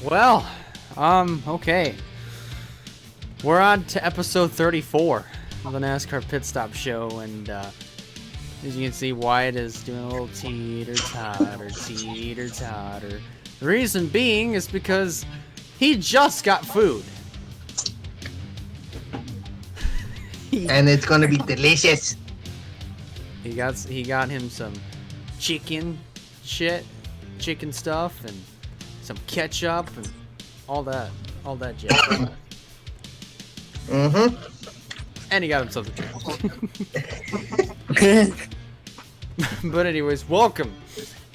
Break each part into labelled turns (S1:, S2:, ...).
S1: Well, okay. We're on to episode 34 of the NASCAR Pit Stop Show, and as you can see, Wyatt is doing a little teeter-totter. The reason being is because he just got food.
S2: And it's gonna be delicious.
S1: He got him some chicken stuff, and some ketchup, and all that jazz.
S2: Mm-hmm.
S1: And he got himself a drink. But anyways, welcome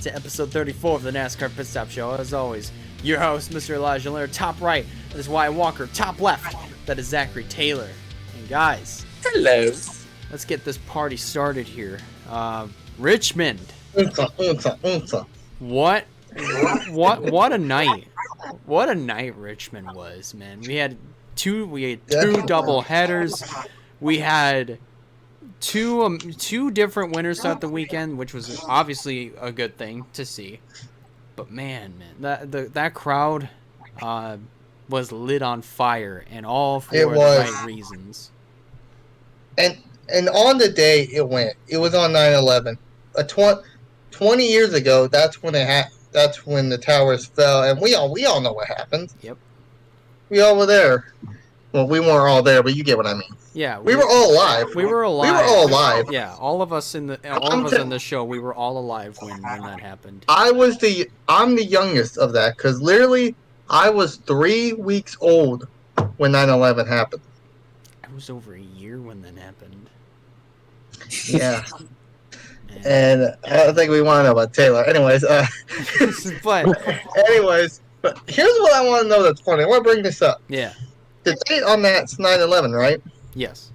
S1: to episode 34 of the NASCAR Pit Stop Show. As always, your host, Mr. Elijah Leonard. Top right, that is Wyatt Walker. Top left, that is Zachary Taylor. And guys,
S3: hello.
S1: Let's get this party started here. Richmond. What a night. What a night Richmond was, man. We had two double headers. We had two different winners throughout the weekend, which was obviously a good thing to see. But man, that crowd was lit on fire, and all for the right reasons.
S2: And on the day it was on 9/11. 20 years ago, that's when that's when the towers fell, and we all know what happened.
S1: Yep.
S2: We all were there. Well, we weren't all there, but you get what I mean.
S1: Yeah,
S2: we were all alive.
S1: We were all alive. Yeah, all of us in the show, we were all alive when that happened.
S2: I'm the youngest of that, because literally I was 3 weeks old when 9/11 happened.
S1: I was over a year when that happened.
S2: Yeah. And I don't think we want to know about Taylor. Anyways, but here's what I want to know that's funny. I want to bring this up.
S1: Yeah.
S2: The date on that's 9/11, right?
S1: Yes.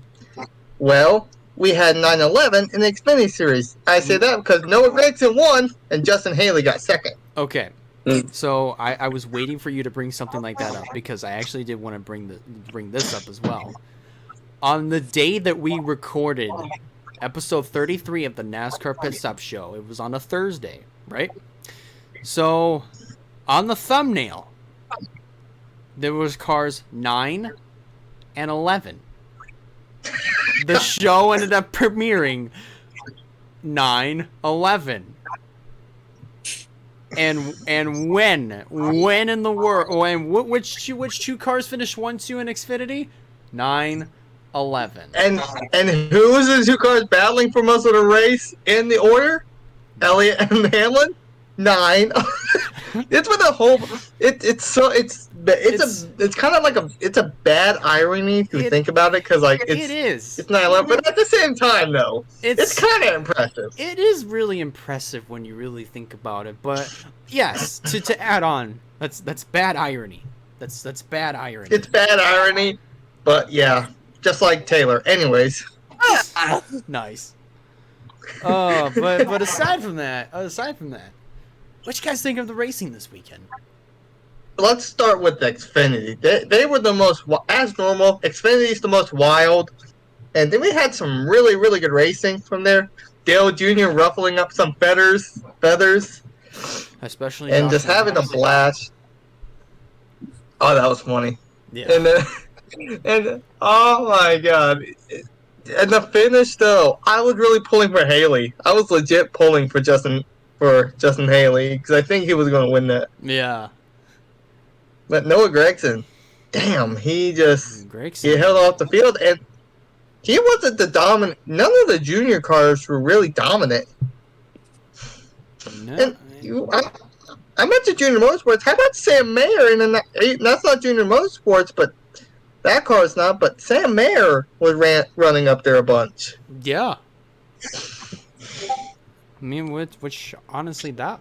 S2: Well, we had 9/11 in the Xfinity Series. I say that because Noah Gragson won and Justin Haley got second.
S1: Okay. So I was waiting for you to bring something like that up because I actually did want to bring this up as well. On the day that we recorded episode 33 of the NASCAR Pit Stop Show, it was on a Thursday, right? So on the thumbnail, there was cars 9 and 11. The show ended up premiering 9/11. And when in the world, which two cars finished 1-2 in Xfinity? 9/11.
S2: And who was the two cars battling for most of the race in the order? Elliott and Hamlin. 9. It's with a whole. It's kind of like it's a bad irony if you think about it, because it's 9/11, but at the same time though, it's kind of impressive.
S1: It is really impressive when you really think about it. But yes, to add on, that's bad irony. That's bad irony.
S2: It's bad irony, but yeah, just like Taylor. Anyways,
S1: nice. Oh, but aside from that. What you guys think of the racing this weekend?
S2: Let's start with the Xfinity. They were the most, as normal, Xfinity's the most wild. And then we had some really, really good racing from there. Dale Jr. ruffling up some feathers.
S1: Especially
S2: and just having a blast. Oh, that was funny.
S1: Yeah.
S2: And oh my God. And the finish, though, I was really pulling for Haley. I was legit pulling for Justin Haley, because I think he was going to win that.
S1: Yeah.
S2: But Noah Gragson, damn, he held off the field, and he wasn't the dominant. None of the junior cars were really dominant.
S1: No.
S2: And I mentioned Junior Motorsports. How about Sam Mayer? And that's not Junior Motorsports, but that car is not. But Sam Mayer was running up there a bunch.
S1: Yeah. I mean, which honestly, that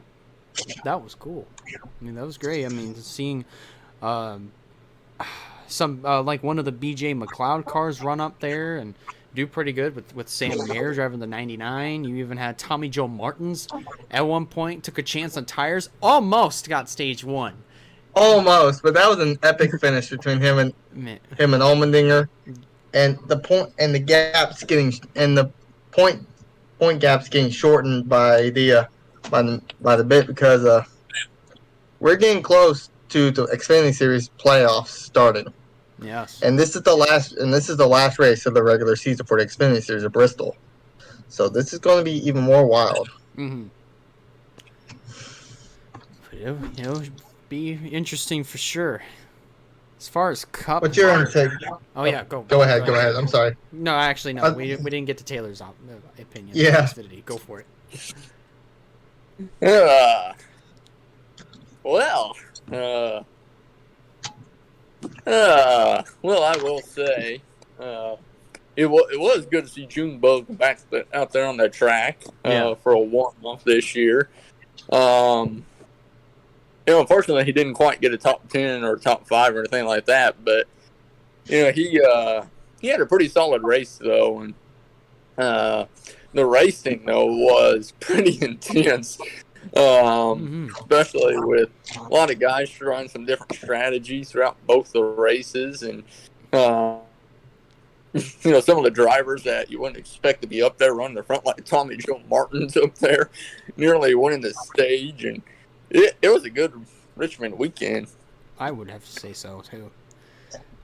S1: was cool. I mean, that was great. I mean, seeing some like one of the BJ McLeod cars run up there and do pretty good with Sam Mayer driving the 99. You even had Tommy Joe Martins at one point took a chance on tires, almost got stage 1.
S2: Almost, but that was an epic finish between him and Allmendinger, and the point gaps getting shortened by the bit, because we're getting close to the Xfinity Series playoffs starting.
S1: Yes.
S2: And this is the last race of the regular season for the Xfinity Series of Bristol. So this is going to be even more wild.
S1: Mm-hmm. It'll be interesting for sure. As far as Cup,
S2: What's your take?
S1: oh yeah, go
S2: ahead. I'm sorry.
S1: No, actually, no. We didn't get to Taylor's opinion.
S2: Yeah.
S1: Xfinity. Go for it.
S3: Well, I will say, it was good to see Junebug back out there on the track for a warm-up this year. Unfortunately, he didn't quite get a top 10 or top 5 or anything like that, but he had a pretty solid race though, and the racing though was pretty intense. Especially with a lot of guys trying some different strategies throughout both the races, and some of the drivers that you wouldn't expect to be up there running the front, like Tommy Joe Martin's up there, nearly winning the stage, and it was a good Richmond weekend.
S1: I would have to say so too.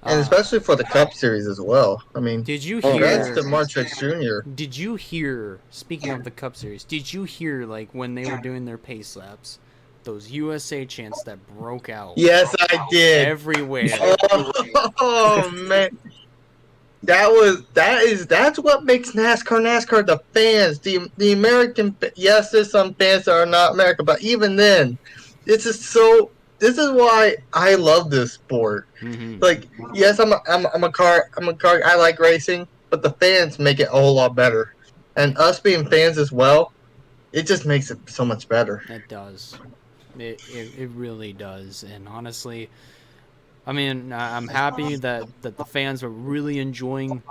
S2: And especially for the Cup Series as well. I mean,
S1: did you
S2: hear?
S1: hear?
S2: That's the Martrex Jr.
S1: Did you hear? Speaking of the Cup Series, did you hear like when they were doing their pace laps, those USA chants that broke out?
S2: Yes, I did.
S1: Everywhere.
S2: Oh man, that's what makes NASCAR. The fans, the American. Yes, there's some fans that are not American, but even then, this is why I love this sport.
S1: Mm-hmm.
S2: Like, yes, I'm a car. I like racing, but the fans make it a whole lot better. And us being fans as well, it just makes it so much better.
S1: It does. It really does. And honestly, I mean, I'm happy that the fans are really enjoying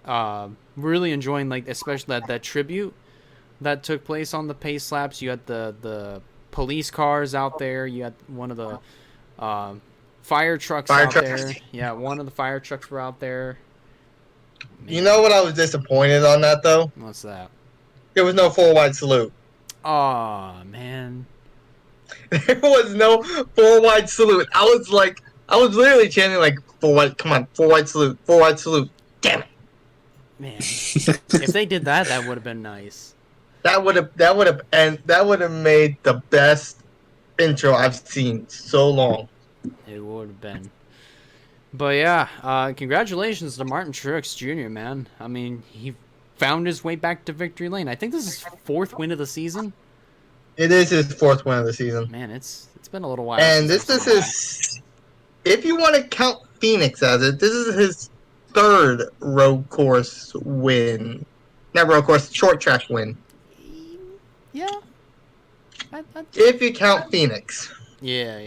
S1: like especially that tribute that took place on the pace laps. You had the police cars out there. You had one of the fire trucks out there. Yeah, one of the fire trucks were out there. Man.
S2: You know what I was disappointed on that though?
S1: What's that?
S2: There was no 4-wide salute.
S1: Aw, man.
S2: There was no 4-wide salute. I was literally chanting like 4-wide. Come on, 4-wide salute, 4-wide salute. Damn it,
S1: man! If they did that, that would have been nice.
S2: That would have made the best intro I've seen so long.
S1: It would have been. But yeah, congratulations to Martin Truex Jr., man. I mean, he found his way back to victory lane. I think this is his 4th win of the season.
S2: It is his 4th win of the season.
S1: Man, it's been a little while.
S2: And this is his, if you want to count Phoenix as it, this is his 3rd road course win. Not road course, short track win.
S1: Yeah.
S2: If you count Phoenix.
S1: Yeah.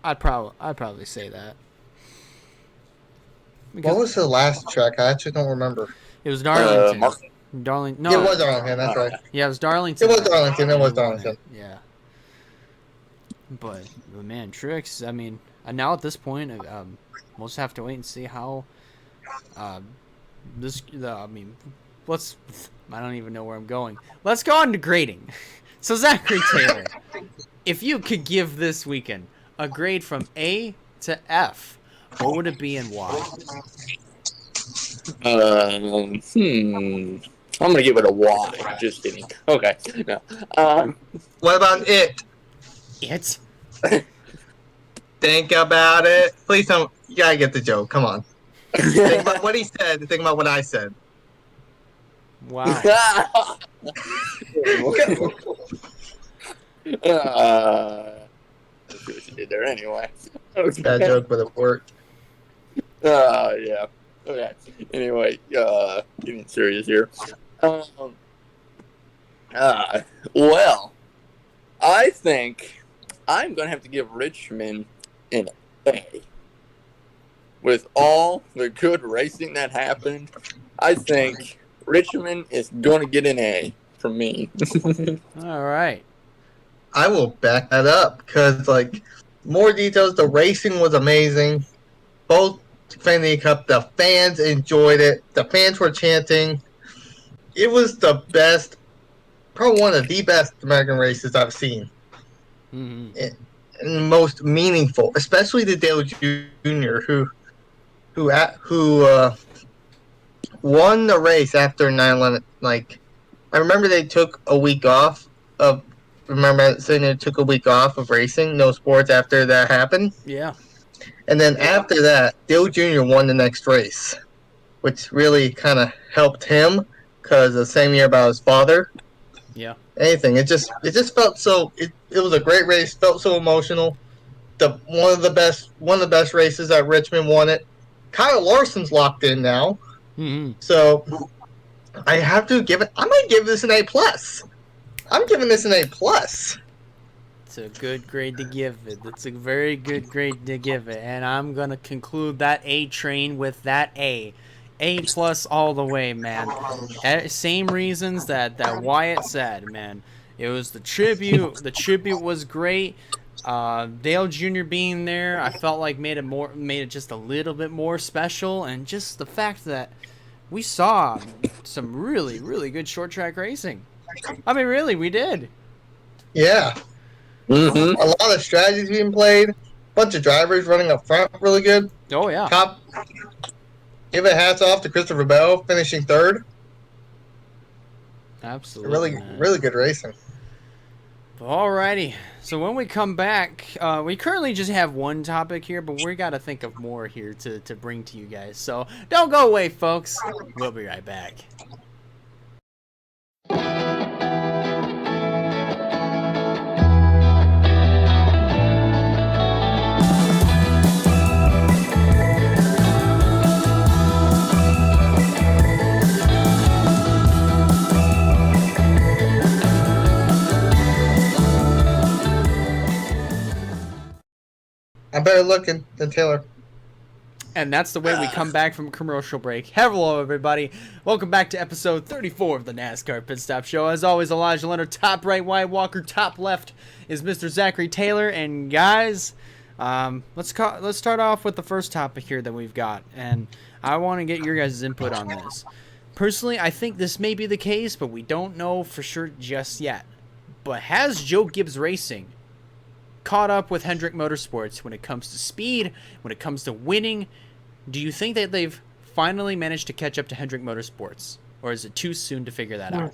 S1: I'd probably say that. Because
S2: what was the last track? I actually don't remember.
S1: It was Darlington. No.
S2: It was Darlington, that's right.
S1: Yeah, it was Darlington.
S2: It was Darlington.
S1: Yeah. But man, Truex, I mean, now at this point, we'll just have to wait and see how I don't even know where I'm going. Let's go on to grading. So Zachary Taylor, if you could give this weekend a grade from A to F, what would it be and why?
S3: I'm gonna give it a Y. Just kidding. Okay. No.
S2: What about it?
S1: It?
S2: Think about it. Please don't. You gotta get the joke. Come on. Think about what he said. Think about what I said.
S1: Wow.
S3: Let's see what you did there anyway.
S2: That joke, but it worked.
S3: Yeah. Okay. Anyway, getting serious here. Well, I think I'm gonna have to give Richmond an A. With all the good racing that happened, I think Richmond is gonna get an A from me.
S1: All right.
S2: I will back that up because, like, more details. The racing was amazing. Both Xfinity Cup, the fans enjoyed it. The fans were chanting. It was the best, probably one of the best American races I've seen.
S1: Mm-hmm.
S2: and most meaningful, especially to Dale Jr., who won the race after 9/11. Like, I remember they took a week off of. Remember saying they took a week off of racing, no sports after that happened,
S1: Yeah.
S2: and then after that, Dale Jr. won the next race, which really kind of helped him because the same year about his father.
S1: Yeah.
S2: Anything, it just felt so. It was a great race. Felt so emotional. One of the best races at Richmond won it. Kyle Larson's locked in now,
S1: Mm-hmm.
S2: so I have to give it. I might give this an A plus. I'm giving this an A plus.
S1: It's a good grade to give it. It's a very good grade to give it. And I'm going to conclude that A train with that A. A plus all the way, man. Same reasons that Wyatt said, man. It was the tribute. The tribute was great. Dale Jr. being there, I felt like made it just a little bit more special. And just the fact that we saw some really, really good short track racing. I mean, really, we did.
S2: Yeah.
S3: Mm-hmm.
S2: A lot of strategies being played. Bunch of drivers running up front really good.
S1: Oh, yeah.
S2: Give it hats off to Christopher Bell finishing third.
S1: Absolutely.
S2: Really good racing.
S1: Alrighty. So when we come back, we currently just have one topic here, but we got to think of more here to bring to you guys. So don't go away, folks. We'll be right back.
S2: I'm better looking than Taylor.
S1: And that's the way we come back from commercial break. Hello, everybody. Welcome back to episode 34 of the NASCAR Pit Stop Show. As always, Elijah Leonard, top right, Wyatt Walker, top left is Mr. Zachary Taylor. And guys, let's start off with the first topic here that we've got. And I want to get your guys' input on this. Personally, I think this may be the case, but we don't know for sure just yet. But has Joe Gibbs Racing caught up with Hendrick Motorsports when it comes to speed, when it comes to winning? Do you think that they've finally managed to catch up to Hendrick Motorsports, or is it too soon to figure that out?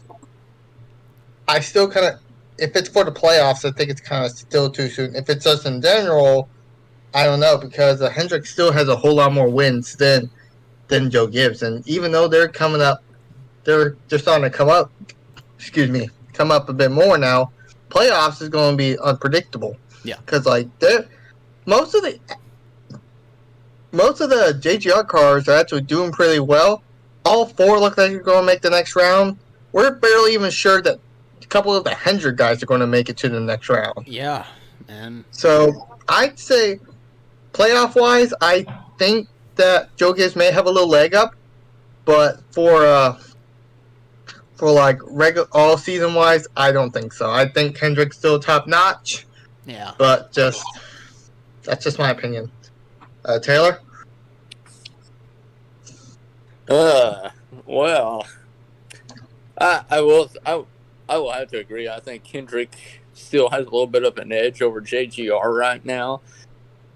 S2: I still kind of, if it's for the playoffs, I think it's kind of still too soon. If it's just in general, I don't know, because Hendrick still has a whole lot more wins than Joe Gibbs, and even though they're coming up, they're starting to come up. Come up a bit more now. Playoffs is going to be unpredictable.
S1: Yeah,
S2: because like most of the JGR cars are actually doing pretty well. All four look like they're going to make the next round. We're barely even sure that a couple of the Hendrick guys are going to make it to the next round.
S1: Yeah, man.
S2: So I'd say playoff-wise, I think that Joe Gibbs may have a little leg up, but for like regular all season wise, I don't think so. I think Hendrick's still top notch.
S1: Yeah.
S2: But that's just my opinion. Taylor?
S3: Well, I will have to agree. I think Hendrick still has a little bit of an edge over JGR right now,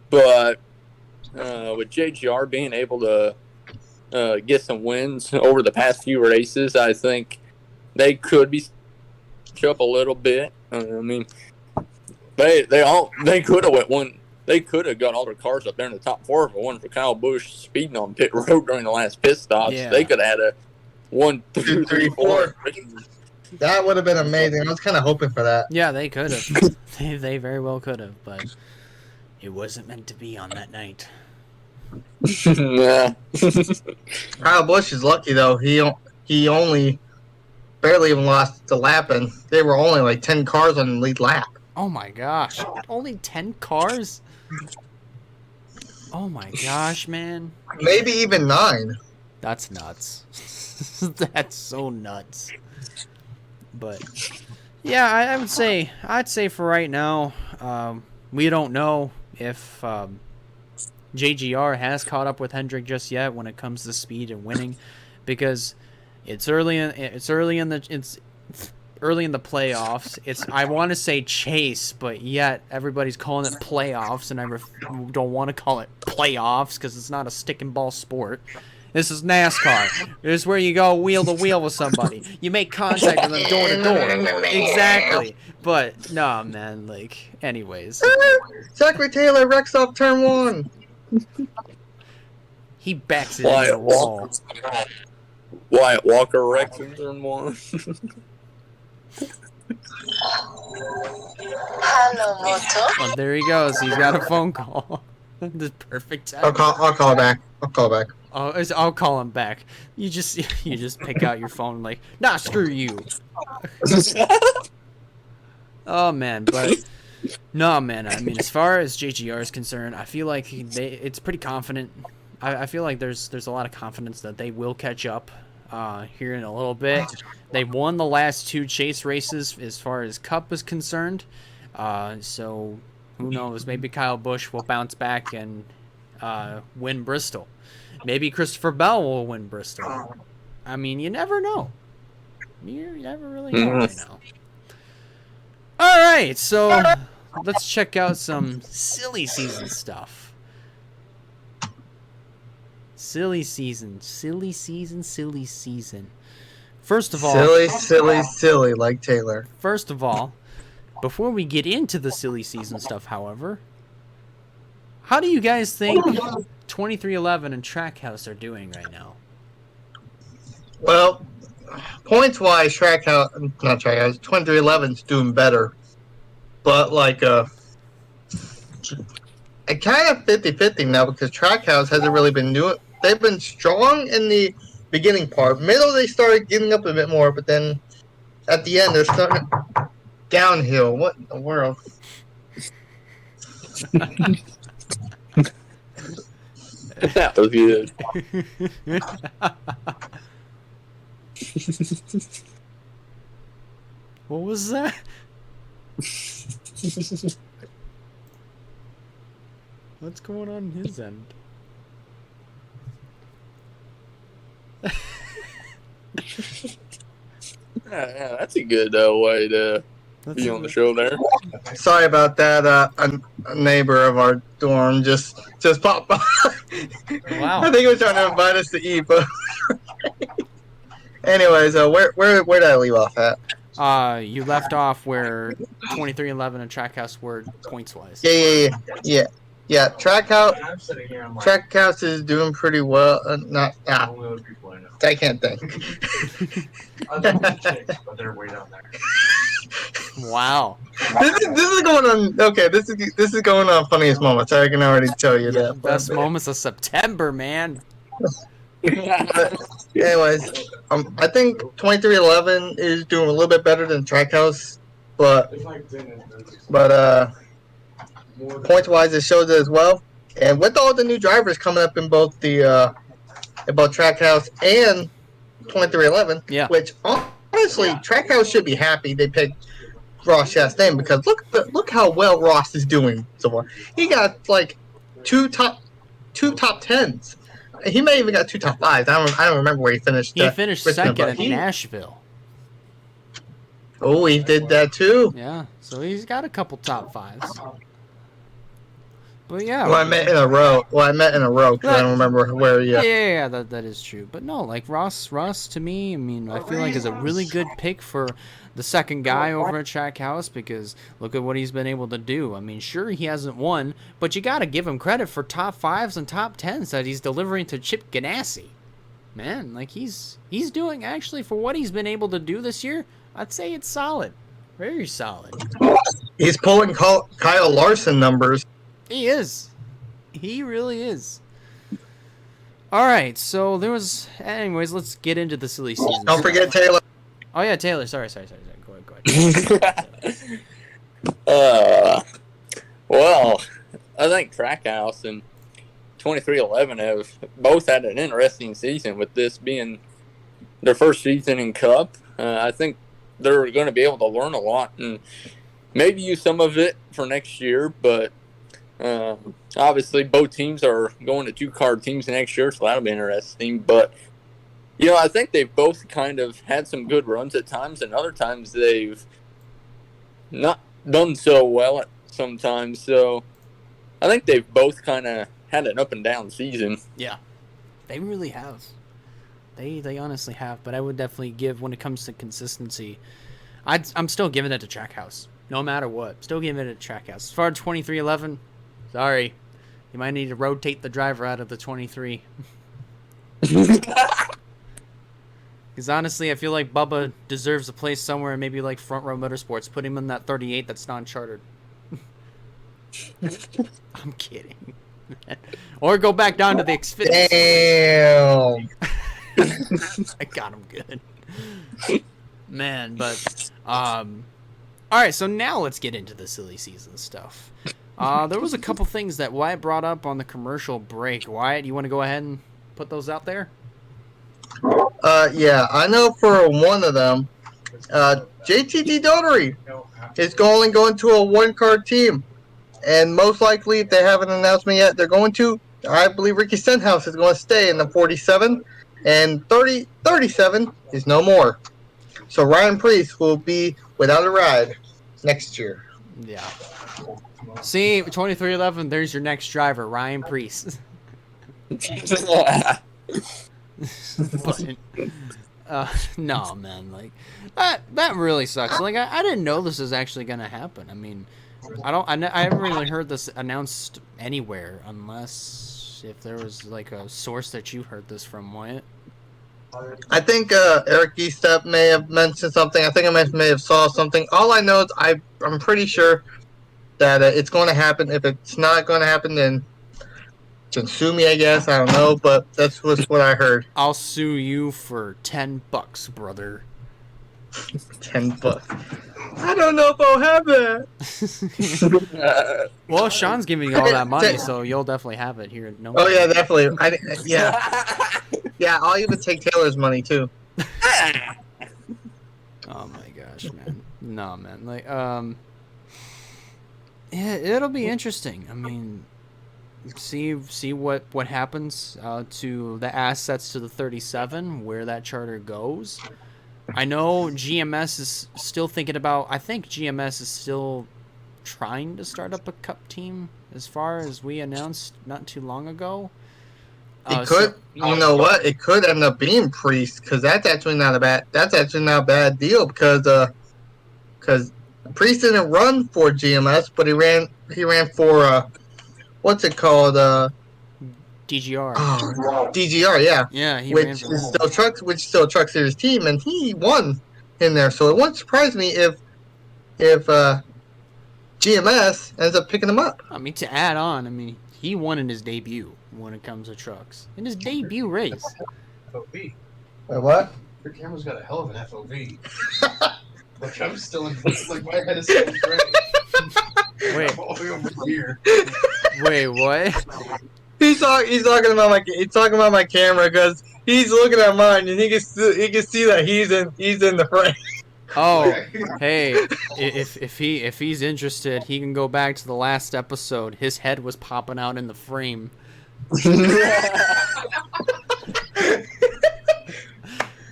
S3: but with JGR being able to get some wins over the past few races, I think they could be up a little bit. I mean, they could have won. They could have got all their cars up there in the top four if it wasn't for Kyle Busch speeding on pit road during the last pit stops.
S1: Yeah.
S3: They could have had a 1, 2, 3, 4.
S2: That would have been amazing. I was kind of hoping for that.
S1: Yeah, they could have. they very well could have, but it wasn't meant to be on that night.
S3: Yeah.
S2: Kyle Busch is lucky though. He only barely even lost the lap, and they were only like 10 cars on the lead lap.
S1: Oh my gosh! Only 10 cars? Oh my gosh, man!
S2: Maybe even 9.
S1: That's nuts. That's so nuts. But yeah, I'd say for right now, we don't know if JGR has caught up with Hendrick just yet when it comes to speed and winning, because it's early in early in the playoffs. I want to say chase, but yet everybody's calling it playoffs, and I don't want to call it playoffs because it's not a stick and ball sport. This is NASCAR. This is where you go wheel to wheel with somebody. You make contact with them door to door. Exactly. But no, man. Like, anyways,
S2: Zachary Taylor wrecks off turn 1.
S1: he backs it into the wall.
S3: Wyatt Walker wrecks in turn 1.
S4: Hello, Moto.
S1: Oh, there he goes. He's got a phone call. The perfect time.
S2: I'll call back.
S1: Oh, I'll call him back. You just pick out your phone like, nah, screw you. Oh man, but no man. I mean, as far as JGR is concerned, I feel like it's pretty confident. I feel like there's a lot of confidence that they will catch up here in a little bit. They won the last 2 chase races as far as Cup is concerned. So who knows? Maybe Kyle Busch will bounce back and win Bristol. Maybe Christopher Bell will win Bristol. I mean, you never know. You never really know right now. All right, so let's check out some silly season stuff. Silly season. First of all...
S2: Silly, like Taylor.
S1: First of all, before we get into the silly season stuff, however, how do you guys think 2311 and Trackhouse are doing right now?
S2: Well, points-wise, not Trackhouse, 2311's doing better. But, like, it kind of 50-50 now because Trackhouse hasn't really been doing... They've been strong in the beginning part. Middle, they started getting up a bit more, but then at the end, they're starting downhill. What in the world?
S3: That was good.
S1: What was that? What's going on in his end?
S3: Yeah, that's a good way to be on the show there.
S2: Sorry about that. A neighbor of our dorm just popped by.
S1: Wow.
S2: I think he was trying to invite us to eat, but anyways, where did I leave off at?
S1: You left off where 2311 and Trackhouse were points wise.
S2: Yeah. Trackhouse is doing pretty well. I can't think.
S5: But they're way down there.
S1: Wow.
S2: This is going on. Okay, this is going on funniest moments. I can already tell you that.
S1: Best moments of September, man.
S2: But anyways, I think 2311 is doing a little bit better than Trackhouse, but points wise, it shows it as well. And with all the new drivers coming up in both the Trackhouse and 2311,
S1: yeah.
S2: Which honestly, Trackhouse should be happy they picked Ross Chastain because look how well Ross is doing so far. He got like two top tens. He may even got 2 top 5s. I don't remember where he finished.
S1: He finished
S2: Richmond,
S1: second in Nashville.
S2: Oh, he did that too.
S1: Yeah, so he's got a couple top 5s. But yeah.
S2: Well, I met in a row because I don't remember where.
S1: Yeah, that is true. But no, like Ross to me, I mean, I feel like is a really good pick for the second guy over at Trackhouse because look at what he's been able to do. I mean, sure he hasn't won, but you got to give him credit for top 5s and top 10s that he's delivering to Chip Ganassi. Man, like he's doing actually for what he's been able to do this year. I'd say it's solid, very solid.
S2: He's pulling Kyle Larson numbers.
S1: He is. He really is. All right, so anyways, let's get into the silly season.
S2: Don't forget Taylor.
S1: Oh yeah, Taylor. Sorry. Go ahead.
S3: Well, I think Trackhouse and 2311 have both had an interesting season with this being their first season in Cup. I think they're going to be able to learn a lot and maybe use some of it for next year, but obviously both teams are going to 2-car teams next year, so that'll be interesting. But I think they've both kind of had some good runs at times, and other times they've not done so well at sometimes. So I think they've both kind of had an up and down season.
S1: Yeah, they really have. They honestly have. But I would definitely give, when it comes to consistency, I'm still giving it to Trackhouse. No matter what, still giving it to Trackhouse. As far as 2311, sorry, you might need to rotate the driver out of the 23. Because honestly, I feel like Bubba deserves a place somewhere, maybe like Front Row Motorsports. Put him in that 38 that's non-chartered. I'm kidding. Or go back down to the Xfinity.
S2: Damn.
S1: I got him good. Man, but all right, so now let's get into the silly season stuff. There was a couple things that Wyatt brought up on the commercial break. Wyatt, you want to go ahead and put those out there?
S2: Yeah, I know for one of them, JTT Dotary is going to a one-car team. And most likely, if they haven't announced me yet, they're going to, I believe Ricky Stenhouse is going to stay in the 47. And 37 is no more. So Ryan Preece will be without a ride next year.
S1: Yeah. See, 2311, there's your next driver, Ryan Preece. But, no, man, like that really sucks. Like I didn't know this was actually gonna happen. I mean, I haven't really heard this announced anywhere, unless if there was like a source that you heard this from, Wyatt.
S2: I think Eric Eastep may have mentioned something. I think I may have saw something. All I know is I'm pretty sure that it's going to happen. If it's not going to happen, then sue me, I guess. I don't know, but that's what I heard.
S1: I'll sue you for $10, brother.
S2: $10. I don't know if I'll have that.
S1: Well, Sean's giving you all that money, so you'll definitely have it here. No.
S2: Oh yeah, definitely. Yeah. Yeah, I'll even take Taylor's money too.
S1: Oh my gosh, man. No, man. Like, yeah, it'll be interesting. I mean, see what happens to the assets to the 37, where that charter goes. I know GMS is still thinking about. I think GMS is still trying to start up a cup team, as far as we announced not too long ago.
S2: It could, you know what? It could end up being Priest, because that's actually not a bad deal, because Priest didn't run for GMS, but he ran for what's it called?
S1: DGR.
S2: Oh, DGR, yeah.
S1: Yeah, he
S2: which
S1: ran for
S2: is still Truck Series team, and he won in there. So it wouldn't surprise me if GMS ends up picking him up.
S1: I mean, to add on, I mean, he won in his debut when it comes to trucks. In his debut race.
S4: FOV.
S2: Wait, what?
S4: Your camera's got a hell of an FOV. Like, I'm still in, like, my head is still in frame.
S1: Wait.
S4: I'm all the way over here.
S1: Wait, what?
S2: He's talking about my camera, because he's looking at mine, and he can see that he's in the frame.
S1: Oh, hey, if he's interested, he can go back to the last episode. His head was popping out in the frame.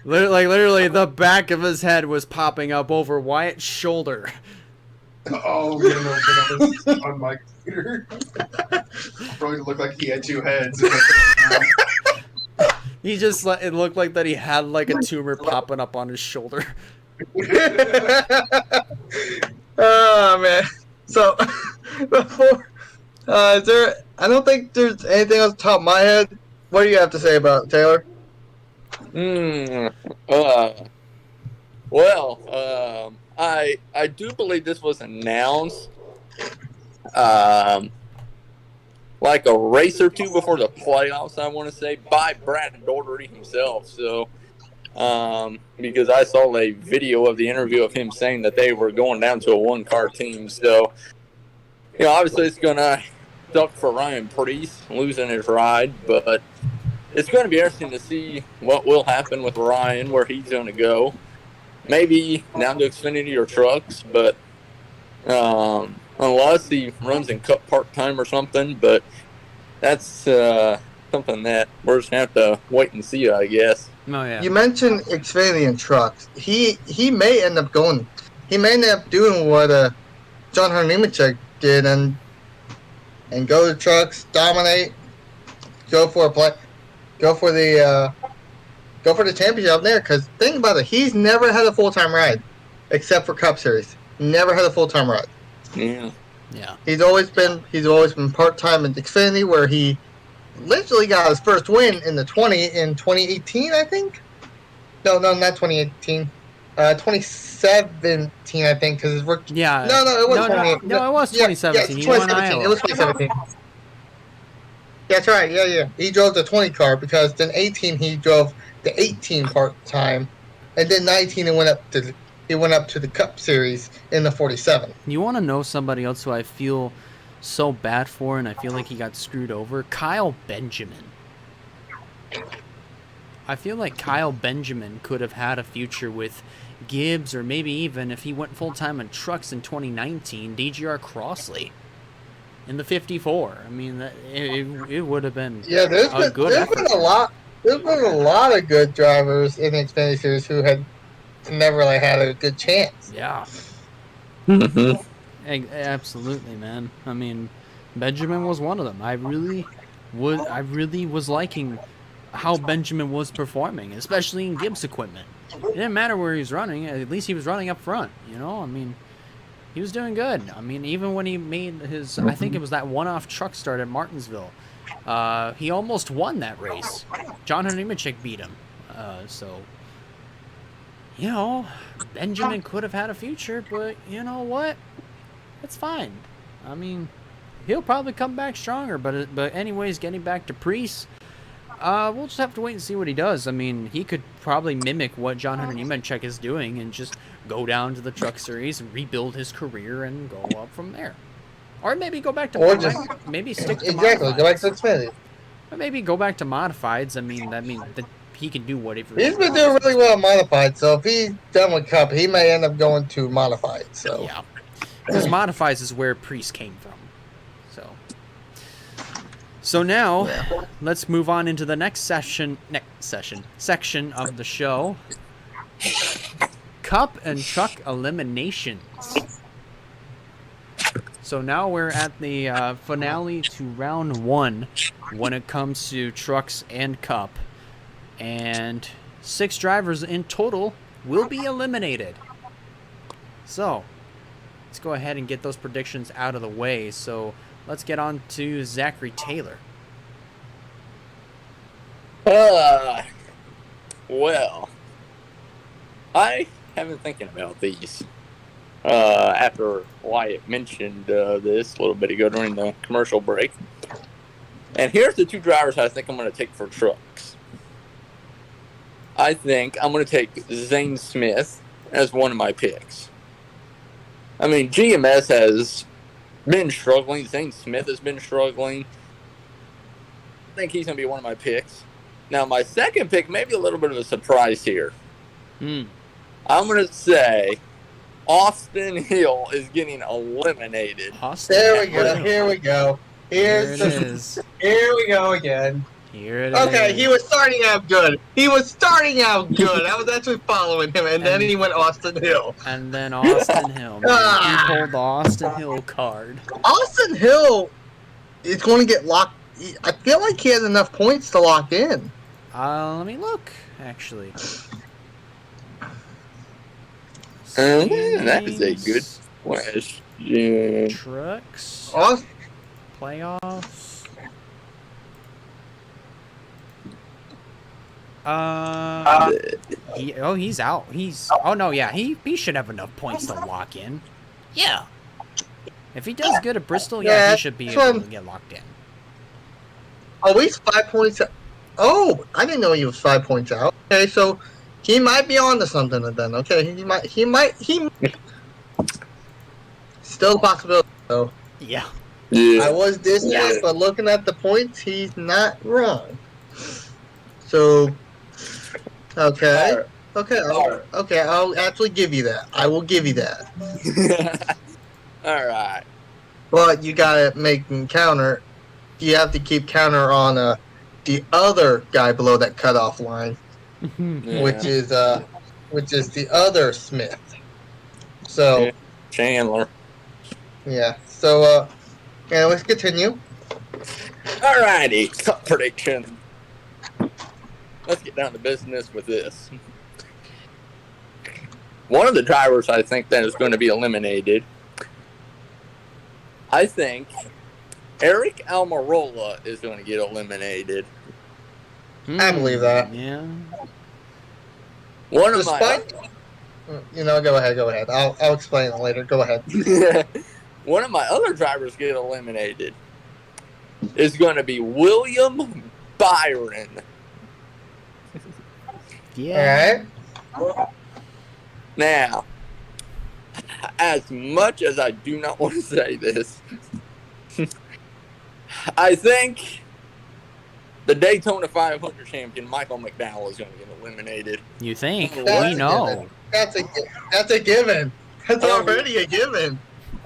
S1: Literally, the back of his head was popping up over Wyatt's shoulder.
S4: Oh, man, on my computer. Probably looked like he had two heads.
S1: He just it looked like that he had like a tumor popping up on his shoulder.
S2: Oh man! So before, is there? I don't think there's anything else top of my head. What do you have to say about it, Taylor?
S3: Well, I do believe this was announced, like a race or two before the playoffs, I want to say, by Brad Daugherty himself. So, because I saw a video of the interview of him saying that they were going down to a one-car team. So, obviously it's going to suck for Ryan Preece losing his ride, but it's going to be interesting to see what will happen with Ryan, where he's going to go. Maybe down to Xfinity or trucks, but unless he runs in Cup part-time or something. But that's something that we're just going to have to wait and see, I guess.
S1: Oh yeah.
S2: You mentioned Xfinity and trucks. He may end up going. He may end up doing what John Hunter Nemechek did and go to trucks, dominate, go for a play, go for the championship up there. Because think about it, he's never had a full time ride, except for Cup Series. Never had a full time ride.
S3: Yeah.
S1: Yeah.
S2: He's always been part time in Xfinity, where he literally got his first win in 2018, I think. No, not 2018. 2017, I think, because his rookie.
S1: Yeah.
S2: No, it was 2018.
S1: No, it was 2017.
S2: Yeah,
S1: He won
S2: 2017.
S1: Iowa.
S2: It was 2017. That's right. Yeah. He drove the 20 car because then 18 he drove the 18 part time, and then 19 he went up to the Cup Series in the 47.
S1: You want to know somebody else who I feel so bad for, and I feel like he got screwed over? Kyle Benjamin. I feel like Kyle Benjamin could have had a future with Gibbs, or maybe even if he went full time in trucks in 2019, DGR Crossley in the 54. I mean, it would have been
S2: There's been a lot. There's been a lot of good drivers in the Xfinity Series who had never really had a good chance.
S1: Yeah.
S3: Mm-hmm.
S1: Absolutely, man. I mean, Benjamin was one of them. I really was liking how Benjamin was performing, especially in Gibbs equipment. It didn't matter where he was running. At least he was running up front. I mean, he was doing good. I mean, even when he made his, I think it was that one-off truck start at Martinsville, he almost won that race. John Hunter Nemechek beat him. So, Benjamin could have had a future, but you know what? It's fine. I mean, he'll probably come back stronger. But anyways, getting back to Priest, we'll just have to wait and see what he does. I mean, he could probably mimic what John Hunter Nemechek is doing and just go down to the Truck Series and rebuild his career and go up from there. Or maybe go back to maybe stick to
S2: exactly.
S1: modifieds.
S2: Go back to Xfinity.
S1: Or maybe go back to modifieds. I mean, that he can do whatever.
S2: He's been doing really well modified, so if he's done with Cup, he may end up going to modified. So
S1: yeah, because modifieds is where Priest came from. So now, let's move on into the next section of the show. Cup and truck eliminations. So now we're at the finale to round 1 when it comes to trucks and Cup. And 6 drivers in total will be eliminated. So, let's go ahead and get those predictions out of the way. So, let's get on to Zachary Taylor.
S3: Well, I have been thinking about these. After Wyatt mentioned this a little bit ago during the commercial break. And here's the 2 drivers I think I'm going to take for trucks. I think I'm going to take Zane Smith as one of my picks. I mean, GMS has been struggling. Zane Smith has been struggling. I think he's going to be one of my picks. Now, my second pick may be a little bit of a surprise here. I'm going to say Austin Hill is getting eliminated.
S2: There we go. Here we go.
S1: Here it is.
S2: Here we go again.
S1: Here it is.
S2: Okay, he was starting out good. I was actually following him, and then he went Austin Hill.
S1: And then Austin Hill. Man. He pulled the Austin Hill card.
S2: Austin Hill is going to get locked. I feel like he has enough points to lock in.
S1: Let me look, actually.
S3: That is a good question.
S1: Trucks. Playoffs. He's out. He should have enough points to lock in. Yeah. If he does good at Bristol, he should be able to get locked in.
S2: Oh, he's 5 points out. Oh, I didn't know he was 5 points out. Okay, so he might be on to something then. Okay, he might. Still a possibility, though.
S1: Yeah.
S3: Yeah.
S2: I was distant, but looking at the points, he's not wrong. So, okay. I'll actually give you that. I will give you that.
S3: All right.
S2: But you gotta make him counter. You have to keep counter on the other guy below that cutoff line.
S3: Yeah.
S2: which is the other Smith. So
S3: Yeah. Chandler.
S2: yeah. So yeah, let's continue.
S3: Alrighty, cup prediction. Let's get down to business with this. One of the drivers I think that is going to be eliminated, I think Eric Almirola is going to get eliminated.
S2: I believe that.
S1: Yeah.
S3: One of
S2: Despite, go ahead. I'll explain it later. Go ahead.
S3: one of my other drivers get eliminated is going to be William Byron.
S1: Yeah.
S2: All right.
S3: Now, as much as I do not want to say this, I think the Daytona 500 champion Michael McDowell is going to get eliminated.
S1: You think?
S2: That's
S1: We
S2: a
S1: know.
S2: given. That's a given. That's already a given.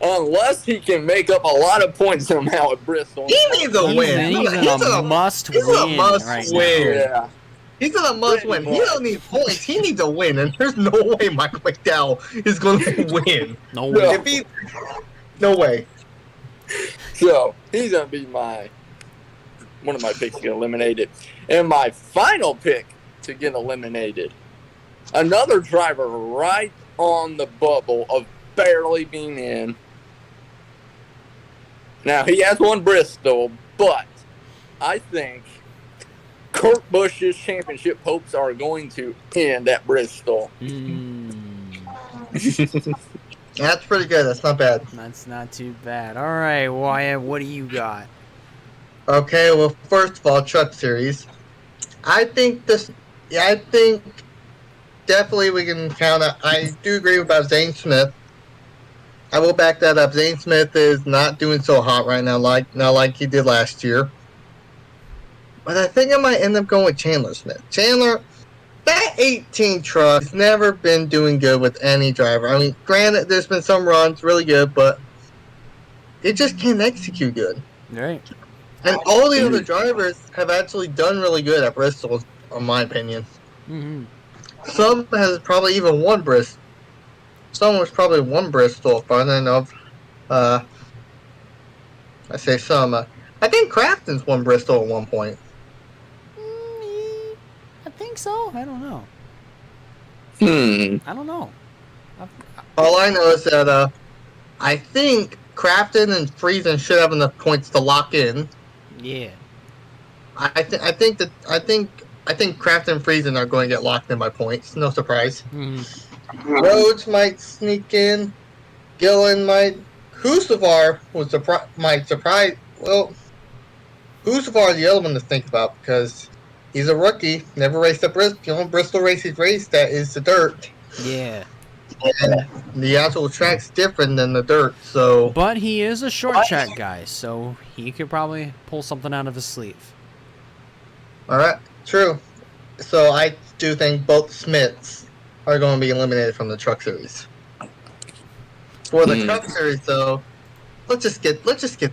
S3: Unless he can make up a lot of points somehow at Bristol.
S2: He needs a win.
S1: He's in a must
S2: he's in a
S1: win
S2: must
S1: right
S2: win.
S1: now.
S3: Yeah.
S2: He's in a must win. He don't need points. He needs a win, and there's no way Michael McDowell is going to win.
S1: No
S3: No.
S1: way.
S2: No way.
S3: So he's going to be one of my picks to get eliminated. And my final pick to get eliminated, another driver right on the bubble of barely being in. Now, he has won Bristol, but I think Kurt Busch's championship hopes are going to end at Bristol.
S2: That's pretty good. That's not bad.
S1: That's not too bad. All right, Wyatt, what do you got?
S2: Okay, well, first of all, Truck Series. I think definitely we can count out. I do agree about Zane Smith. I will back that up. Zane Smith is not doing so hot right now, like he did last year. But I think I might end up going with Chandler Smith. Chandler, that 18 truck has never been doing good with any driver. I mean, granted, there's been some runs really good, but it just can't execute good.
S1: Right.
S2: And all the other drivers have actually done really good at Bristol, in my opinion.
S1: Mm-hmm.
S2: Some has probably even won Bristol. Some was probably won Bristol, if I don't know. I say some. I think Crafton's won Bristol at one point.
S1: I think so. I don't know. I don't know.
S2: All I know is that I think Crafton and Friesen should have enough points to lock in.
S1: Yeah.
S2: I think Crafton and Friesen are going to get locked in by points. No surprise.
S1: Mm-hmm.
S2: Rhodes might sneak in. Gillen might. Husavar might surprise. Well, Husavar is the other one to think about because he's a rookie. Never raced at Bristol. The only Bristol race he's raced at is the dirt.
S1: Yeah.
S2: And the actual track's different than the dirt, so.
S1: But he is a short track guy, so he could probably pull something out of his sleeve.
S2: All right, true. So I do think both Smiths are going to be eliminated from the Truck Series. For the Truck Series, though, let's just get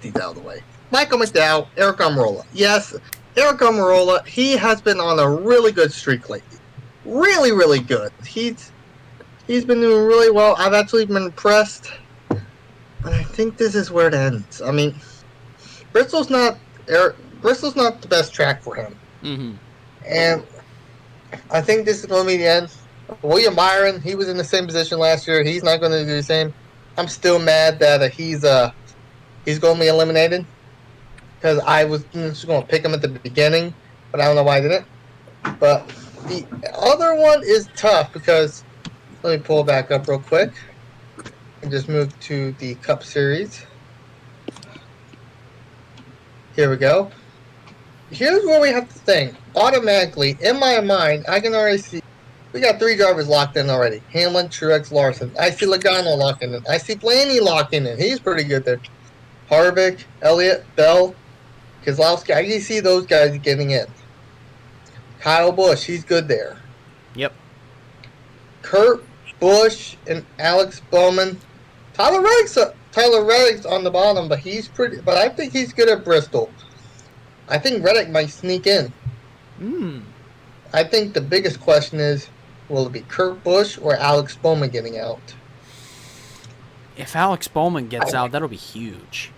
S2: these out of the way. Michael McDowell, Eric Almirola. Yes, Eric Almirola, he has been on a really good streak lately. Really, really good. He's been doing really well. I've actually been impressed. But I think this is where it ends. I mean, Bristol's not the best track for him.
S1: Mm-hmm.
S2: And I think this is going to be the end. William Byron, he was in the same position last year. He's not going to do the same. I'm still mad that he's going to be eliminated. Because I was just going to pick him at the beginning. But I don't know why I didn't. But the other one is tough because... Let me pull it back up real quick and just move to the Cup Series. Here we go. Here's where we have to think. Automatically, in my mind, I can already see we got 3 drivers locked in already. Hamlin, Truex, Larson. I see Logano locking in. I see Blaney locking in. He's pretty good there. Harvick, Elliott, Bell, Keselowski. I can see those guys getting in. Kyle Busch, he's good there.
S1: Yep.
S2: Kurt Busch and Alex Bowman. Tyler Reddick's on the bottom, but I think he's good at Bristol. I think Reddick might sneak in. I think the biggest question is, will it be Kurt Busch or Alex Bowman getting out?
S1: If Alex Bowman gets out, that'll be huge.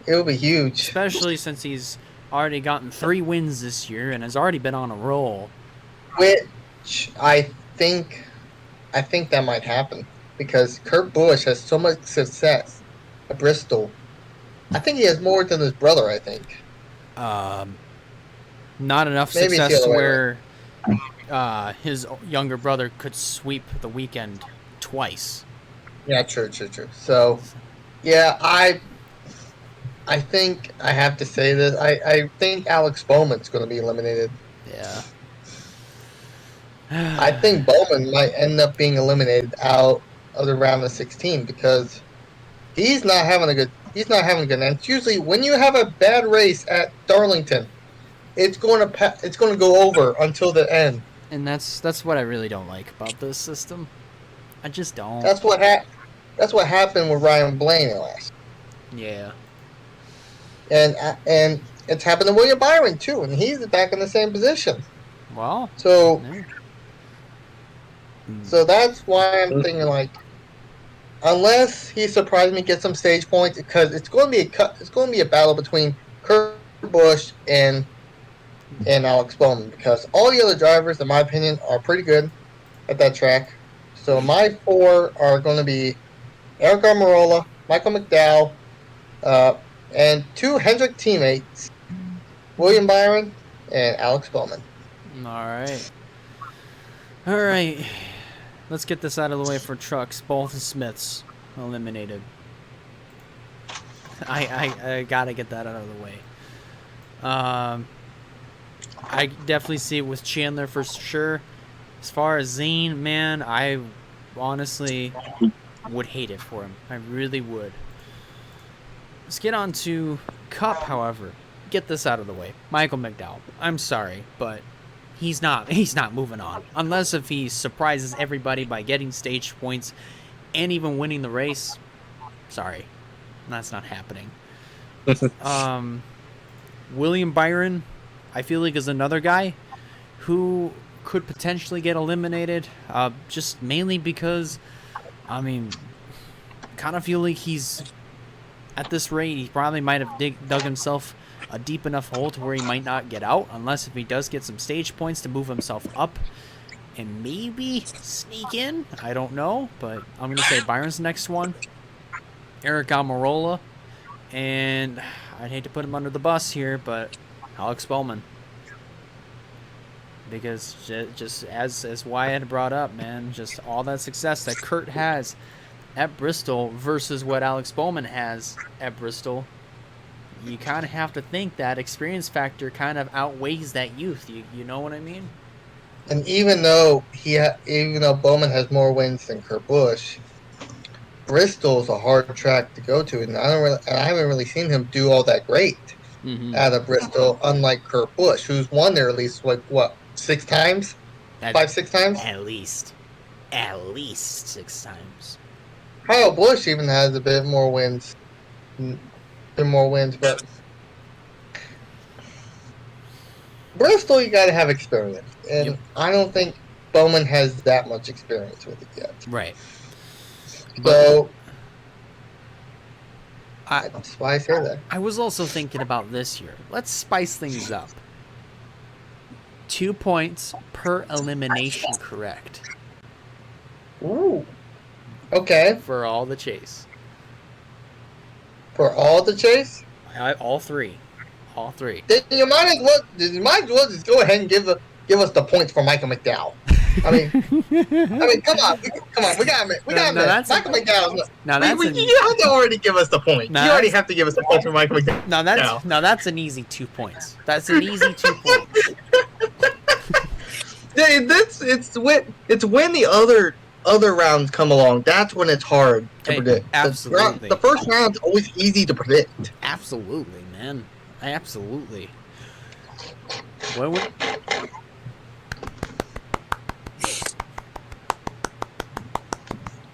S2: It'll be huge.
S1: Especially since he's already gotten 3 wins this year and has already been on a roll.
S2: Which I think that might happen because Kurt Busch has so much success at Bristol. I think he has more than his brother. I think.
S1: Not enough
S2: Maybe it's the
S1: success
S2: other way
S1: where his younger brother could sweep the weekend twice.
S2: Yeah, true. So, yeah, I think I have to say this. I think Alex Bowman's going to be eliminated.
S1: Yeah.
S2: I think Bowman might end up being eliminated out of the round of 16 because he's not having a good. And it's usually when you have a bad race at Darlington, it's going to go over until the end.
S1: And that's what I really don't like about this system. I just don't.
S2: That's what happened with Ryan Blaney last.
S1: Yeah.
S2: And it's happened to William Byron too, and he's back in the same position.
S1: Well.
S2: So.
S1: Yeah.
S2: So that's why I'm thinking like, unless he surprised me, get some stage points, because it's going to be a battle between Kurt Busch and Alex Bowman, because all the other drivers, in my opinion, are pretty good at that track. So my 4 are going to be Eric Almirola, Michael McDowell, and 2 Hendrick teammates, William Byron and Alex Bowman.
S1: All right. Let's get this out of the way for trucks. Both the Smiths eliminated. I gotta get that out of the way. I definitely see it with Chandler for sure. As far as Zane, man, I honestly would hate it for him. I really would. Let's get on to Cup, however. Get this out of the way. Michael McDowell. I'm sorry, but he's not moving on. Unless if he surprises everybody by getting stage points and even winning the race. Sorry. That's not happening. William Byron, I feel like, is another guy who could potentially get eliminated. Just mainly because, I mean, kind of feel like he's, at this rate, he probably might have dug himself a deep enough hole to where he might not get out, unless if he does get some stage points to move himself up and maybe sneak in. I don't know, but I'm going to say Byron's the next one. Eric Almirola, and I'd hate to put him under the bus here, but Alex Bowman. Because just as Wyatt brought up, man, just all that success that Kurt has at Bristol versus what Alex Bowman has at Bristol, you kind of have to think that experience factor kind of outweighs that youth. You know what I mean?
S2: And even though Bowman has more wins than Kurt Busch, Bristol's a hard track to go to, and I haven't really seen him do all that great out of Bristol. Unlike Kurt Busch, who's won there at least 6 times, 5-6 times,
S1: at least 6 times.
S2: Kyle Busch even has a bit more wins. But Bristol, you got to have experience, and I don't think Bowman has that much experience with it yet.
S1: Right.
S2: So that's why I say that.
S1: I was also thinking about this year. Let's spice things up. 2 points per elimination, correct?
S2: Ooh. Okay.
S1: For all the chase.
S2: For all the chase?
S1: All three.
S2: Then you might as well just go ahead and give us the points for Michael McDowell. I mean, come on, we got him. Michael McDowell. You have to already give us the point. You already have to give us the point for Michael McDowell.
S1: Now that's an easy 2 points. That's an easy 2 points.
S2: It's when the other rounds come along. That's when it's hard to predict.
S1: Absolutely.
S2: The first round's always easy to predict.
S1: Absolutely, man. Absolutely.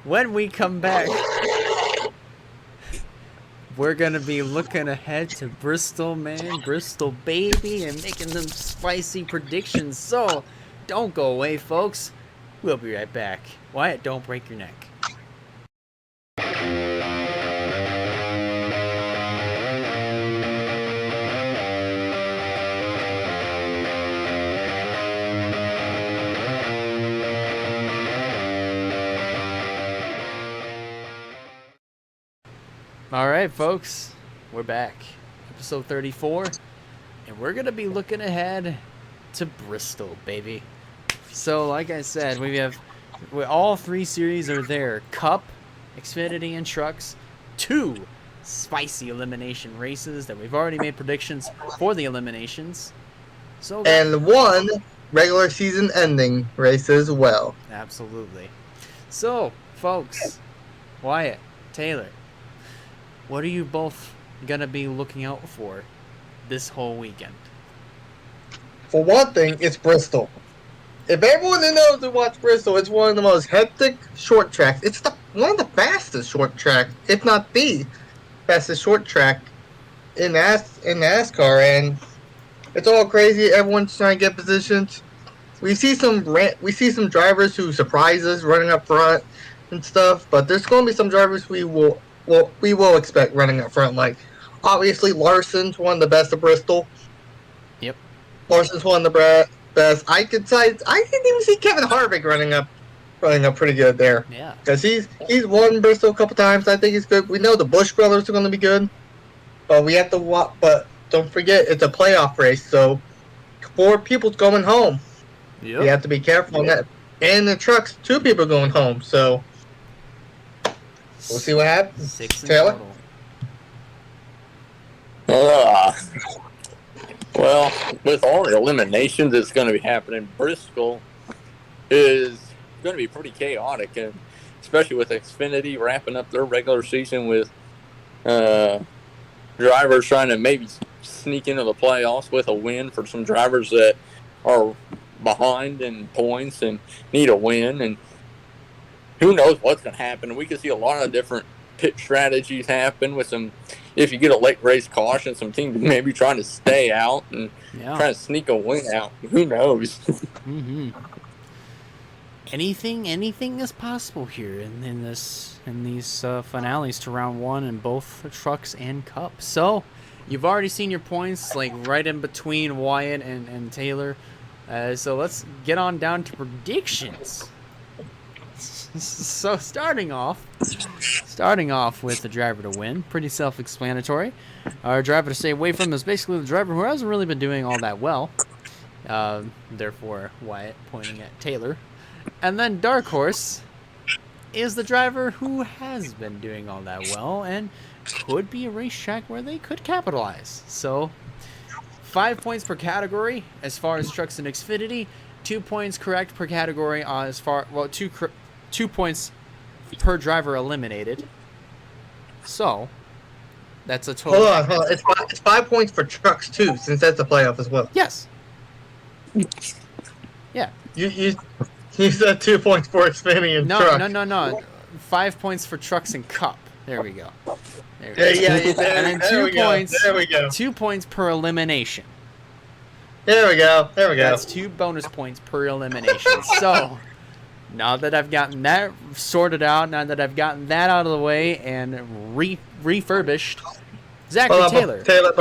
S1: When we come back, we're gonna be looking ahead to Bristol, man, Bristol baby, and making them spicy predictions. So don't go away, folks. We'll be right back. Wyatt, don't break your neck. All right, folks, we're back. Episode 34, and we're going to be looking ahead to Bristol, baby. So, like I said, all 3 series are there. Cup, Xfinity, and Trucks. 2 spicy elimination races that we've already made predictions for the eliminations. So,
S2: And 1 regular season ending race as well.
S1: absolutely. So, folks, Wyatt, Taylor, what are you both going to be looking out for this whole weekend?
S2: For one thing, it's Bristol. If everyone that knows to watch Bristol, it's one of the most hectic short tracks. It's one of the fastest short tracks, if not the fastest short track in NASCAR, and it's all crazy. Everyone's trying to get positions. We see some drivers who surprise us running up front and stuff, but there's going to be some drivers we will expect running up front. Like, obviously, Larson's one of the best of Bristol.
S1: Yep.
S2: Larson's one of the best. I can even see Kevin Harvick running up pretty good there.
S1: Yeah.
S2: Because he's won Bristol a couple times. I think he's good. We know the Busch brothers are going to be good, but we have to watch. But don't forget, it's a playoff race, so 4 people's going home.
S1: Yep.
S2: You have to be careful on that. And the trucks, 2 people going home. So we'll see what happens.
S1: 6 in
S2: Taylor?
S1: total.
S3: Well, with all the eliminations that's going to be happening, Bristol is going to be pretty chaotic, and especially with Xfinity wrapping up their regular season with drivers trying to maybe sneak into the playoffs with a win for some drivers that are behind in points and need a win, and who knows what's going to happen. We could see a lot of different pit strategies happen with some, if you get a late race caution, some teams maybe trying to stay out and trying to sneak a win out. Who knows?
S1: Mm-hmm. Anything is possible here in these finales to round 1 in both trucks and Cup. So you've already seen your points, like right in between Wyatt and Taylor. So let's get on down to predictions. So starting off with the driver to win, pretty self-explanatory. Our driver to stay away from is basically the driver who hasn't really been doing all that well. Therefore, Wyatt pointing at Taylor. And then Dark Horse is the driver who has been doing all that well and could be a racetrack where they could capitalize. So 5 points per category as far as trucks and Xfinity, 2 points correct per category as far, well, 2 points per driver eliminated. So that's a total.
S2: Hold on. It's 5 points for trucks too, since that's a playoff as well.
S1: Yes. Yeah.
S2: You said 2 points for Xfinity and trucks.
S1: No. 5 points for trucks and Cup. There we go.
S2: Yeah,
S1: and then 2 points.
S2: There we go.
S1: 2 points per elimination.
S2: There we go.
S1: That's 2 bonus points per elimination. So now that I've gotten that sorted out, now that I've gotten that out of the way and refurbished, Zachary Taylor.
S2: Taylor,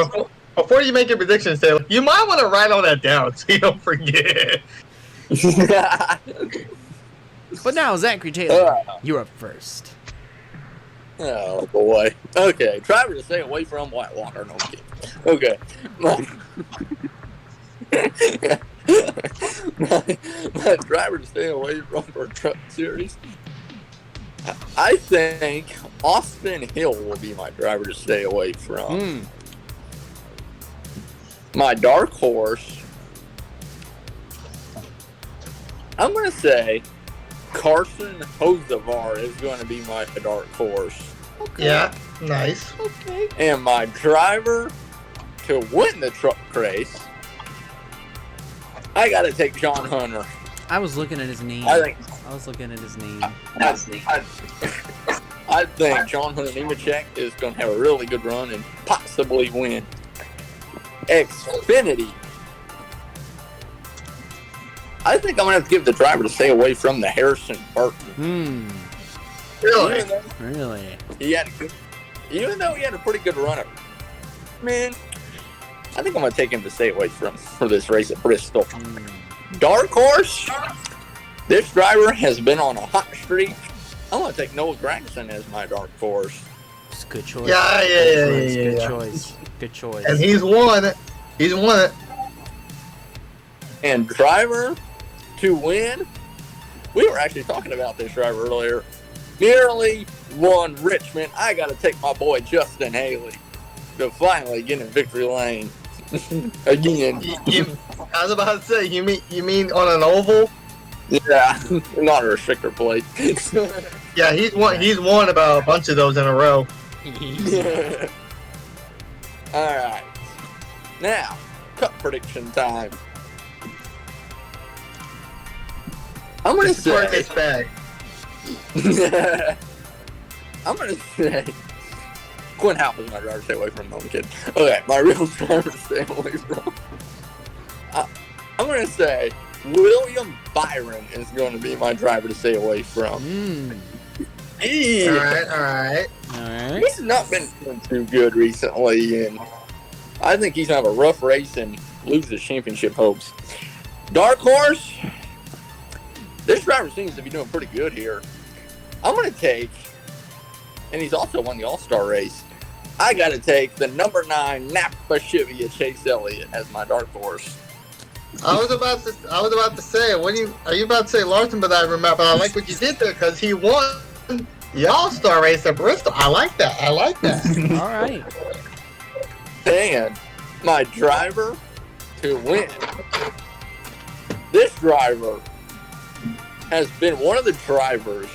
S2: before you make your predictions, Taylor, you might want to write all that down so you don't forget.
S1: But now, Zachary Taylor, you're up first.
S3: Oh boy. Okay, driver to stay away from Whitewater. No kidding. Okay. My driver to stay away from for Truck Series. I think Austin Hill will be my driver to stay away from. My dark horse, I'm going to say Carson Hocevar is going to be my dark horse.
S1: Okay.
S2: Yeah, nice.
S1: Okay.
S3: And my driver to win the truck race, I got to take John Hunter.
S1: I was looking at his name.
S3: I
S1: was looking at his name.
S3: I I think John Hunter Nemechek is going to have a really good run and possibly win. Xfinity. I think I'm going to have to give the driver to stay away from the Harrison Burton.
S2: Really?
S1: Really?
S3: Even though he had a pretty good run at, man, I think I'm going to take him to stay away for this race at Bristol. Dark horse. This driver has been on a hot streak. I'm going to take Noah Gragson as my dark horse.
S1: It's a good choice.
S2: Yeah.
S1: Good choice. Good choice.
S2: And he's won it. He's won it.
S3: And driver to win, we were actually talking about this driver earlier. Nearly won Richmond. I got to take my boy Justin Haley to finally get in victory lane again.
S2: I was about to say, you mean on an oval?
S3: Yeah, not a restrictor plate.
S2: Yeah, he's won about a bunch of those in a row.
S3: All right, now cup prediction time. I'm gonna say.
S2: This bag.
S3: I'm gonna say Quinn Houck is my driver to stay away from. No, I'm kidding. Okay, my real driver to stay away from. I'm gonna say William Byron is going to be my driver to stay away from.
S2: All right.
S3: He's not been doing too good recently, and I think he's gonna have a rough race and lose his championship hopes. Dark horse. This driver seems to be doing pretty good here. I'm going to take, and he's also won the All-Star race, I got to take the number 9 Napa Chevy Chase Elliott as my dark horse.
S2: I was about to say, are you about to say Larson? But I like what you did there because he won the All-Star race at Bristol. I like that.
S1: All right.
S3: And my driver to win. This driver has been one of the drivers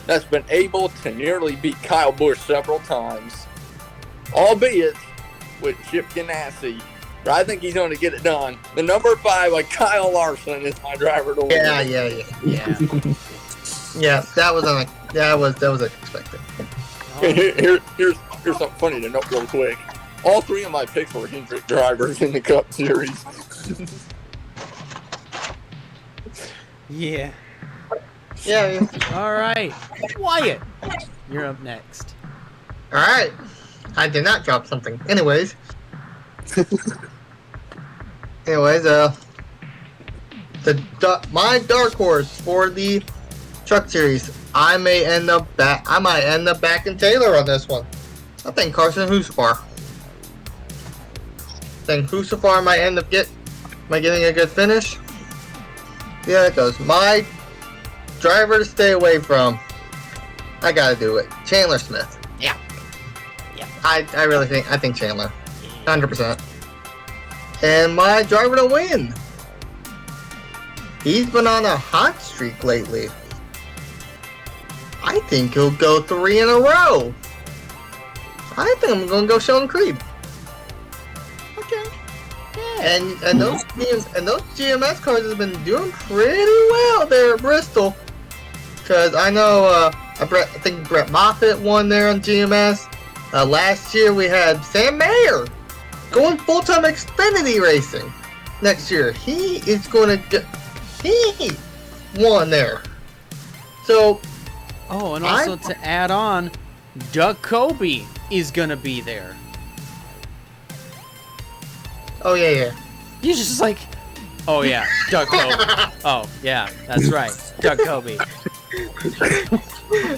S3: that's been able to nearly beat Kyle Busch several times, albeit with Chip Ganassi. But I think he's going to get it done. The number 5, like Kyle Larson, is my driver to win.
S2: Yeah. Yeah, that was expected.
S3: Here's something funny to note real quick. All 3 of my picks were Hendrick drivers in the Cup Series.
S1: Yeah.
S2: Yeah.
S1: All right. Wyatt, you're up next.
S2: All right. I did not drop something. Anyways, my dark horse for the Truck Series, I might end up backing Taylor on this one. I think Carson Husafar. I think Husafar might end up getting a good finish. Yeah, it goes. My driver to stay away from. I gotta do it. Chandler Smith.
S1: Yeah.
S2: I think Chandler. 100%. And my driver to win. He's been on a hot streak lately. I think he'll go 3 in a row. I think I'm gonna go Sheldon Creed.
S1: Okay. Yeah.
S2: And those GMS cars have been doing pretty well there at Bristol. Because I know I think Brett Moffitt won there on GMS. Last year we had Sam Mayer going full-time Xfinity racing. Next year he won there. So
S1: and also to add on, Doug Kobe is gonna be there.
S2: Oh yeah.
S1: You're just like, oh yeah, Doug Kobe. Oh yeah, that's right, Doug Kobe.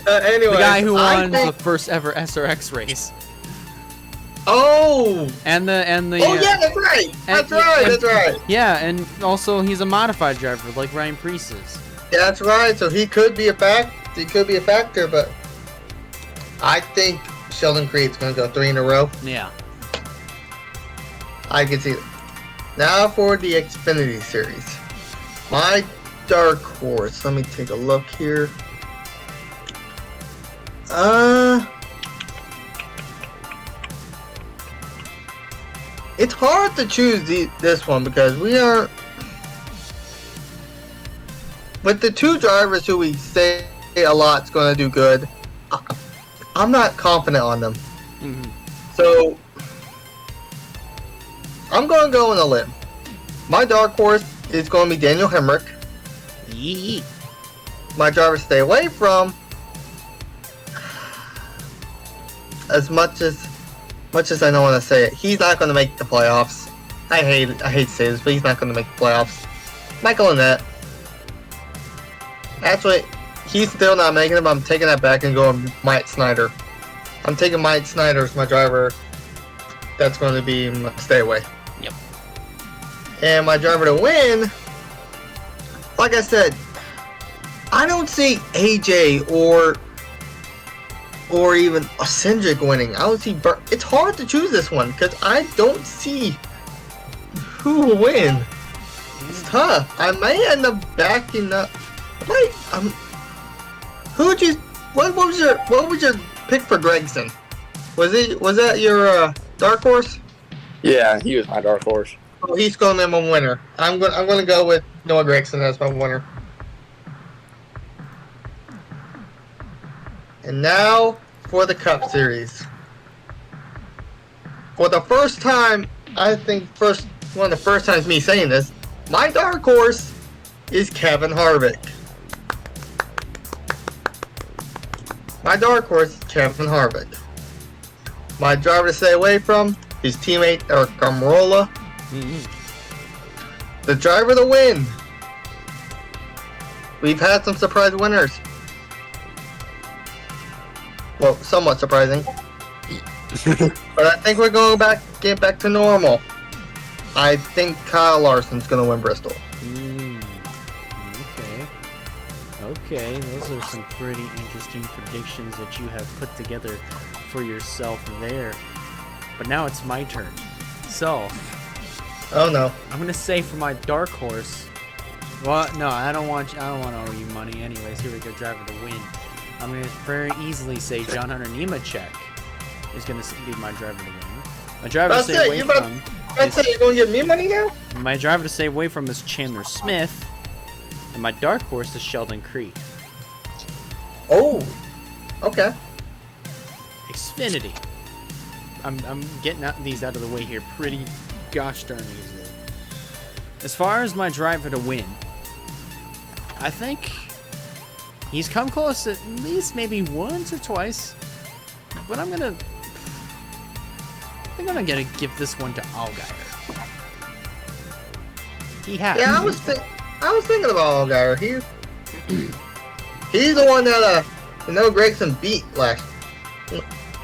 S2: Anyway,
S1: The guy who won the first ever SRX race.
S2: Oh.
S1: And the.
S2: Oh yeah, that's right. That's right.
S1: Yeah, and also he's a modified driver like Ryan Preece is.
S2: That's right. So he could be a factor, but I think Sheldon Creed's going to go 3 in a row.
S1: Yeah.
S2: I can see it. Now for the Xfinity Series. My dark horse. Let me take a look here. It's hard to choose this one because we are with the 2 drivers who we say a lot's going to do good. I'm not confident on them.
S1: Mhm.
S2: So I'm going to go on a limb. My dark horse is going to be Daniel Hemrick.
S1: Yee.
S2: My driver to stay away from, as much as I don't want to say it, he's not going to make the playoffs. I hate to say this, but he's not going to make the playoffs. Michael Annette. Actually, he's still not making it, but I'm taking that back and going Mike Snyder. I'm taking Mike Snyder as my driver. That's going to be my stay away.
S1: Yep.
S2: And my driver to win, like I said, I don't see AJ or even a Cindric winning. I don't see it's hard to choose this one because I don't see who will win. It's tough. I may end up backing up. What was your pick for Gragson? Was that your dark horse?
S3: Yeah, he was my dark horse.
S2: Oh, he's going to be my winner. I'm going to go with Noah Gragson as my winner. And now for the Cup Series. For the first time, I think one of the first times me saying this, my dark horse is Kevin Harvick. My dark horse is Kevin Harvick. My driver to stay away from, his teammate Eric Almirola.
S1: Mhm.
S2: The driver to win. We've had some surprise winners. Well, somewhat surprising. But I think we're going get back to normal. I think Kyle Larson's going to win Bristol.
S1: Okay, those are some pretty interesting predictions that you have put together for yourself there. But now it's my turn. So,
S2: Oh no.
S1: I'm gonna say for my dark horse. Well, no, I don't want to owe you money. Anyways, here we go, driver to win. I'm gonna very easily say John Hunter Nemechek is gonna be my driver to win. My driver to stay away from.
S2: That's it. You're going to give me money now?
S1: My driver to stay away from is Chandler Smith, and my dark horse is Sheldon Creed.
S2: Oh. Okay.
S1: Xfinity. I'm getting these out of the way here pretty gosh darn easily. As far as my driver to win, I think he's come close at least maybe once or twice, but I'm gonna give this one to Allgaier. He has.
S2: Yeah, I was thinking about Allgaier. He's the one that Noah Gragson beat last.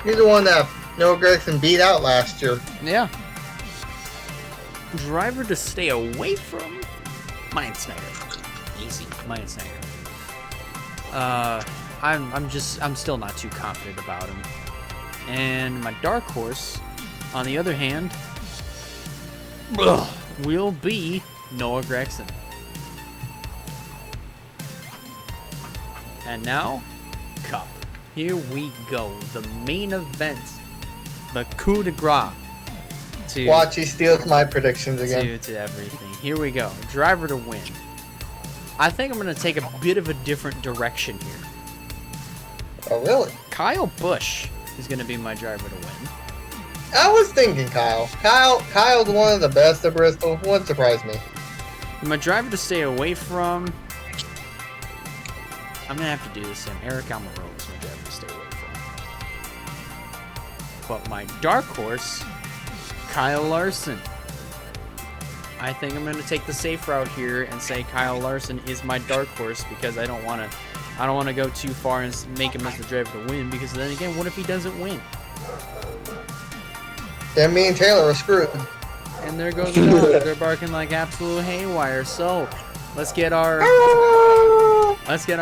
S2: He's the one that Noah Gragson beat out last year.
S1: Yeah. Driver to stay away from Mine Snyder. Easy, Mine Snyder. I'm still not too confident about him. And my dark horse, on the other hand, will be Noah Gragson. And now, Cup. Here we go. The main event. The coup de grace.
S2: Watch, he steals my predictions again.
S1: To everything. Here we go. Driver to win. I think I'm going to take a bit of a different direction here.
S2: Oh, really?
S1: Kyle Busch is going to be my driver to win.
S2: I was thinking Kyle. Kyle's one of the best at Bristol. Wouldn't surprise me.
S1: My driver to stay away from... I'm going to have to do the same. Eric Almirola is my driver to stay away from. But my dark horse, Kyle Larson. I think I'm going to take the safe route here and say Kyle Larson is my dark horse because I don't want to go too far and make him as the driver to win, because then again, what if he doesn't win?
S2: Then me and Taylor are screwed.
S1: And there goes the dog. They're barking like absolute haywire. So let's get our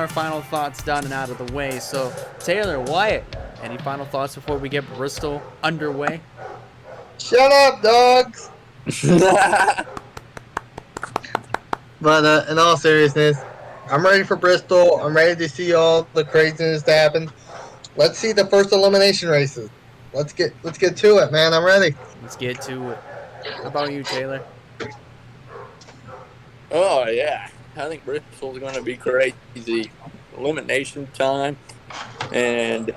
S1: final thoughts done and out of the way. So Taylor, Wyatt, any final thoughts before we get Bristol underway?
S2: Shut up, dogs. But in all seriousness, I'm ready for Bristol. I'm ready to see all the craziness that happen. Let's see the first elimination races. Let's get to it, man. I'm ready.
S1: Let's get to it. How about you, Taylor?
S3: Oh, yeah. I think Bristol's going to be crazy. Elimination time. And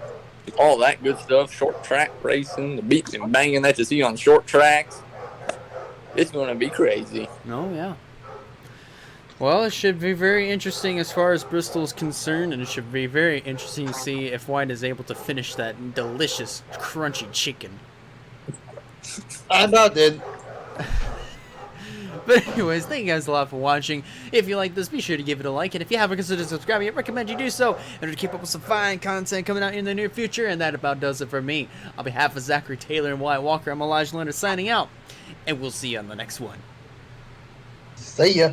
S3: all that good stuff, short track racing, the beating and banging that you see on short tracks. It's going to be crazy.
S1: Oh, yeah. Well, it should be very interesting as far as Bristol is concerned, and it should be very interesting to see if White is able to finish that delicious, crunchy chicken.
S2: I about did.
S1: But anyways, thank you guys a lot for watching. If you like this, be sure to give it a like, and if you haven't considered subscribing, I recommend you do so in order to keep up with some fine content coming out in the near future. And that about does it for me. On behalf of Zachary Taylor and Wyatt Walker, I'm Elijah Leonard signing out, and we'll see you on the next one.
S2: See ya.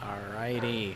S1: Alrighty.